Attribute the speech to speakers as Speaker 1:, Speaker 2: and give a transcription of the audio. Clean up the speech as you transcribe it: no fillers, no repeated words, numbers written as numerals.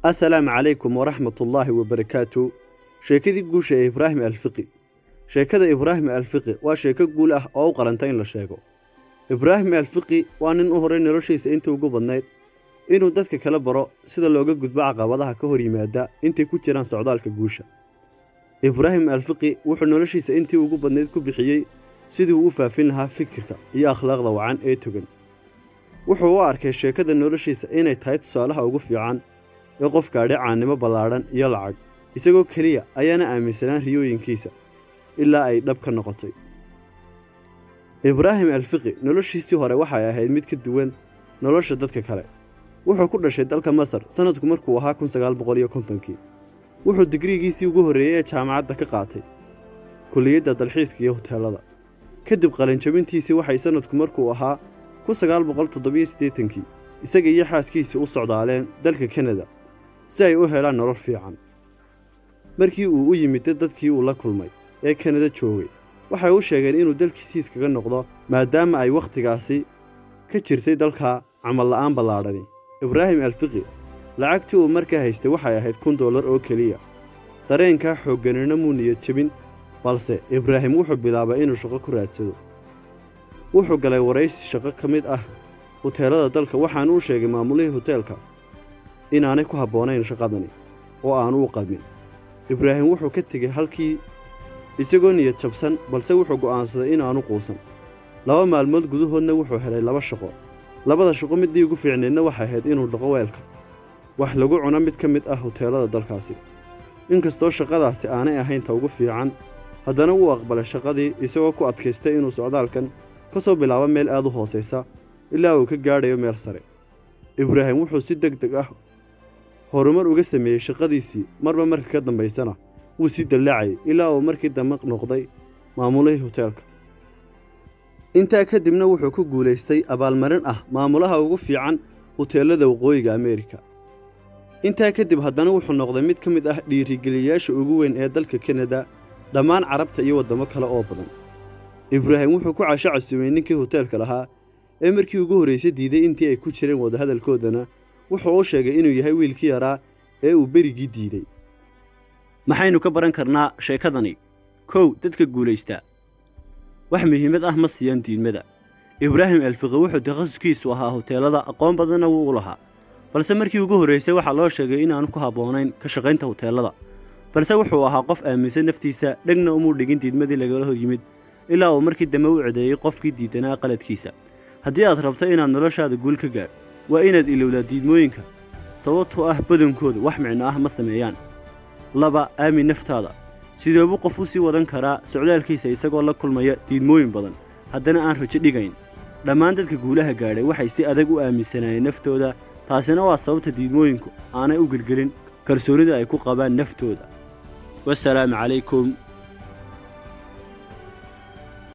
Speaker 1: السلام عليكم ورحمة الله وبركاته. شيكدي قوشة إبراهيم الفقي. شيكدا إبراهيم الفقي وشيكا قوله أو قرنتين لشيكو. إبراهيم الفقي وان هورين نرشيس انتو قبضنايد إنو دادك كلا برا سيدا لوغا قدبا عقابضها كهوري مادا انتي كوتيران سعودالك قوشة. إبراهيم الفقي وحو نرشيس انتو قبضنايد كبحيي سيدو وفافين لها فكرك يا أخلاق وعن ايتوغن. وحو واركي شيكدا نرشيس اني تايت سؤالها وقف عن qof gaadhay caanimo ballaaran iyo lacag isagoo kaliya ayaana aaminsanaan riyooyinkiisa ilaa ay dhab ka noqotay. Ibraahim Alfiqi noloshiisii hore waxay ahayd mid ka duwan nolosha dadka kale. Wuxuu ku dhashay dalka Masar sanadku markuu ahaa 1950kii. Wuxuu digrigiisii ugu horeeyay ee jaamacadda ka qaatay kulliyadda dalxiiska iyo hoteelada. Kadib qalinjabintiisii waxay sanadku markuu ahaa 1987kii isaga iyo xaaskiisii u socdaaleen dalka Canada si ay u helaan nolol fiican. Markii uu u yimid dadkii uu la kulmay ee Canada joogay waxay u sheegeen inuu dalkiisa kaga noqdo maadaama ay waqtigaasi ka jirtay dalka camal la'aan ballaaran. Ibraahim Alfiqi lacagtii uu markaa haystay waxay ahayd $1 oo kaliya. Dareenka xoogganina muu niyad jabin balse Ibraahim wuxuu bilaabay inuu shaqo ku raadsado. Wuxuu galay wareysi shaqo ka mid ah hoteelada dalka waxaan uu sheegay maamulihii hoteelka inaanay ku habboonayn shaqadani oo aan u qalmin. Ibraahim wuxuu ka tagay halkii isagoo niyad jabsan balse wuxuu go'aansaday inaanu quusan. 2 maalmood gudahoodna wuxuu helay 2 shaqo. Labada shaqo midii ugu fiicneedna waxay ahayd inuu dhaqo weelka wax lagu cuno mid ka mid ah hoteelada dalkaasi. Inkastoo shaqadaasi aanay ahayn ta ugu fiican haddana uu aqbalay shaqadii isagoo ku adkaystay inuu socdaalkan ka soo bilaabo meel aad u hooseysa ilaa uu ka gaadhayo meel sare. Ibraahim wuxuu si degdeg ah horumar uga sameeyay shaqadiisii marba markii ka dambeysana wuu si dalaacay ilaa uu markii dambe noqday maamulihii hoteelka. Intaa kadibna wuxuu ku guulaystay abaalmarin ah maamulaha ugu fiican hoteelada waqooyiga Ameerika. Intaa kadib haddana wuxuu noqday mid ka mid ah dhiirigeliyayaasha ugu weyn ee dalka Canada dhammaan Carabta iyo wadamo kale oo badan. Ibraahim wuxuu ku cashay ninkii hoteelka lahaa ee markii ugu horeysay diiday intii ay ku jireen wada hadalkoodana wuxuu u sheegay inuu yahay wiilkii yaraa ee uu berigii diiday. Maxaynu ka baran karnaa sheekadani? 1 dadka guulaysta wax muhiimad ah ma siiyaan diidmada. Ibraahim Alfiqi wuxuu takhasuskiisu ahaa hoteelada aqoon badan u lahaa balse markii ugu horeysay waxa loo sheegay inaanu ku habboonayn ka shaqaynta hoteelada balse wuxuu ahaa qof aaminsan naftiisa dhagna uma dhigin diidmadii laga hor yimid ilaa uu markii dambe u cadeeyay qofkii diidanaa qaladkiisa. haddii aad rabto inaad noloshaada guul ka gaadho waa inaad ilowdaa diidmooyinka sababtoo ah badankooda wax micno ah ma sameeyaan. 2 aamin naftaada sidoo qof u sii wadan karaa socdaalkiisa isagoo la kulmaya diidmooyin badan haddana aan rajo dhigayn. dhammaan dadka guulaha gaadhay waxay si adag u aaminsanaayeen naftooda taasina waa sababta diidmooyinku aanay u gelgelin kalsoonida ay ku qabaan naftooda. wassalaamu calaykum